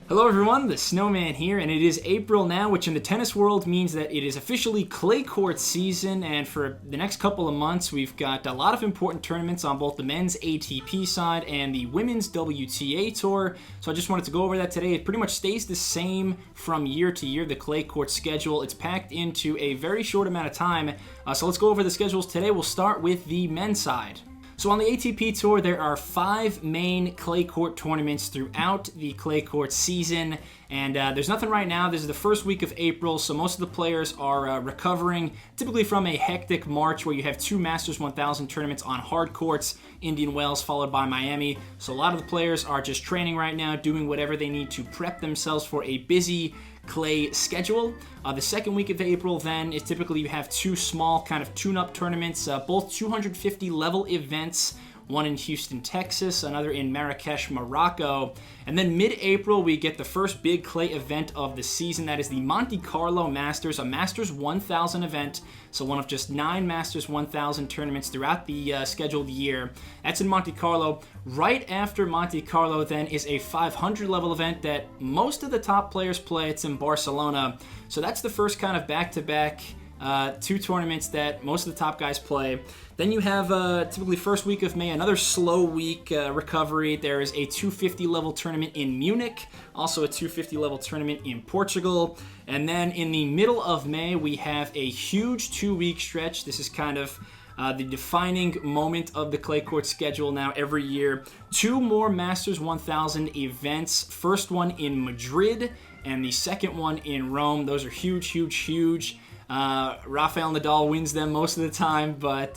Hello everyone, the Snowman here, and it is April now, which in the tennis world means that it is officially clay court season, and for the next couple of months we've got a lot of important tournaments on both the men's ATP side and the women's WTA Tour, so I just wanted to go over that today. It pretty much stays the same from year to year, the clay court schedule. It's packed into a very short amount of time, so let's go over the schedules today. We'll start with the men's side. So on the ATP Tour, there are 5 main clay court tournaments throughout the clay court season, and there's nothing right now. This is the first week of April, so most of the players are recovering, typically from a hectic March where you have 2 Masters 1000 tournaments on hard courts, Indian Wells followed by Miami. So a lot of the players are just training right now, doing whatever they need to prep themselves for a busy clay schedule. The second week of April then is typically you have 2 small kind of tune-up tournaments, both 250 level events, one in Houston, Texas, another in Marrakesh, Morocco. And then mid-April, we get the first big clay event of the season. That is the Monte Carlo Masters, a Masters 1000 event. So one of just 9 Masters 1000 tournaments throughout the scheduled year. That's in Monte Carlo. Right after Monte Carlo then is a 500 level event that most of the top players play. It's in Barcelona. So that's the first kind of back-to-back 2 tournaments that most of the top guys play. Then you have typically first week of May, another slow week recovery. There is a 250 level tournament in Munich, also a 250 level tournament in Portugal. And then in the middle of May, we have a huge 2-week stretch. This is kind of the defining moment of the clay court schedule now every year. 2 more Masters 1000 events. First one in Madrid and the second one in Rome. Those are huge, huge, huge. Rafael Nadal wins them most of the time, but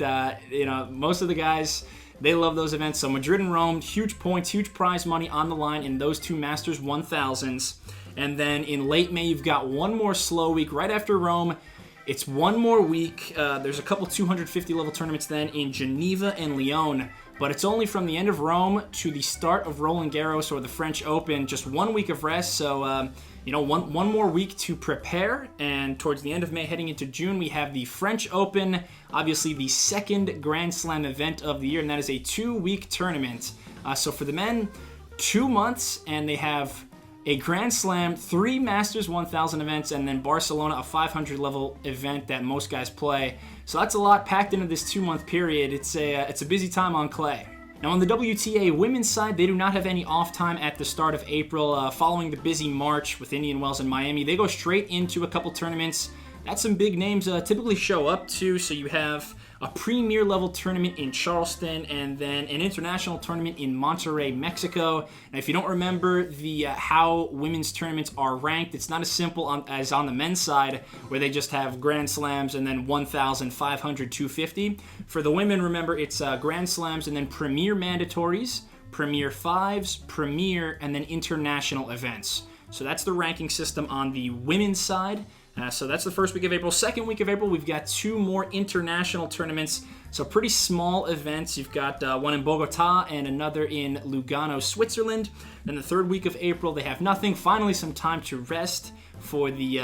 most of the guys, they love those events. So Madrid and Rome, huge points, huge prize money on the line in those 2 Masters 1000s. And then in late May, you've got one more slow week right after Rome. It's one more week. There's a couple 250 level tournaments then in Geneva and Lyon, but it's only from the end of Rome to the start of Roland Garros or the French Open, just 1 week of rest. So one more week to prepare, and towards the end of May, heading into June, we have the French Open, obviously the second Grand Slam event of the year, and that is a 2-week tournament. So for the men, 2 months, and they have a Grand Slam, 3 Masters 1000 events, and then Barcelona, a 500 level event that most guys play. So that's a lot packed into this 2-month period. It's a busy time on clay. Now on the WTA women's side, they do not have any off time at the start of April. Following the busy March with Indian Wells and Miami, they go straight into a couple tournaments that some big names typically show up to. So you have a premier level tournament in Charleston, and then an international tournament in Monterrey, Mexico. Now, if you don't remember the how women's tournaments are ranked, it's not as simple as on the men's side, where they just have Grand Slams and then 1,000, 500, 250. For the women, remember, it's Grand Slams and then premier mandatories, premier fives, premier, and then international events. So that's the ranking system on the women's side. So that's the first week of April. Second week of April, we've got 2 more international tournaments. So pretty small events. You've got one in Bogota and another in Lugano, Switzerland. Then the third week of April, they have nothing. Finally, some time to rest for the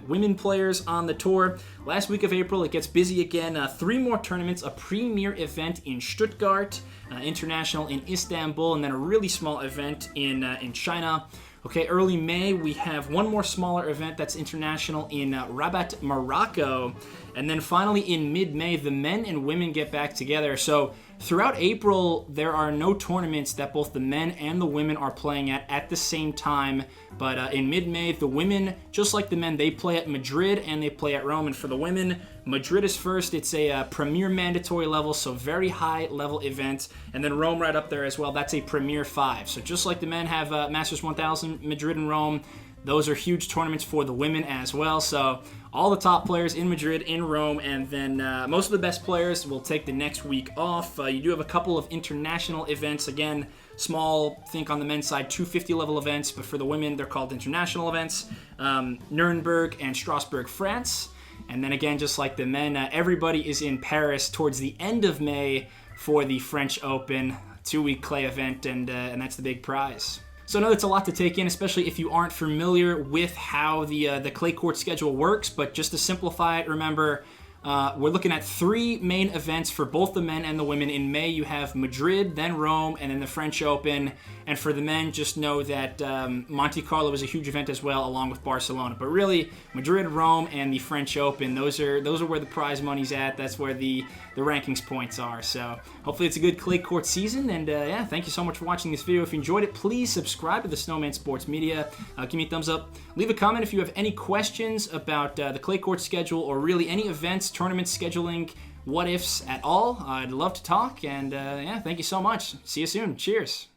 women players on the tour. Last week of April, it gets busy again. 3 more tournaments, a premier event in Stuttgart, international in Istanbul, and then a really small event in China. Okay, early May, we have one more smaller event that's international in Rabat, Morocco. And then finally in mid-May, the men and women get back together. So throughout April, there are no tournaments that both the men and the women are playing at the same time. But in mid-May, the women, just like the men, they play at Madrid and they play at Rome. And for the women, Madrid is first. It's a premier mandatory level, so very high level event. And then Rome right up there as well. That's a premier 5. So just like the men have Masters 1000, Madrid and Rome, those are huge tournaments for the women as well. So all the top players in Madrid, in Rome, and then most of the best players will take the next week off. You do have a couple of international events. Again, small, think on the men's side, 250 level events, but for the women, they're called international events. Nuremberg and Strasbourg, France. And then again, just like the men, everybody is in Paris towards the end of May for the French Open, 2-week clay event, and that's the big prize. So I know that's a lot to take in, especially if you aren't familiar with how the clay court schedule works, but just to simplify it, remember, We're looking at 3 main events for both the men and the women. In May, you have Madrid, then Rome, and then the French Open. And for the men, just know that Monte Carlo is a huge event as well, along with Barcelona. But really, Madrid, Rome, and the French Open, those are where the prize money's at. That's where the rankings points are. So hopefully it's a good clay court season. And yeah, thank you so much for watching this video. If you enjoyed it, please subscribe to the Snowman Sports Media. Give me a thumbs up. Leave a comment if you have any questions about the clay court schedule or really any events, tournaments, scheduling, what ifs at all. I'd love to talk. And yeah, thank you so much. See you soon. Cheers.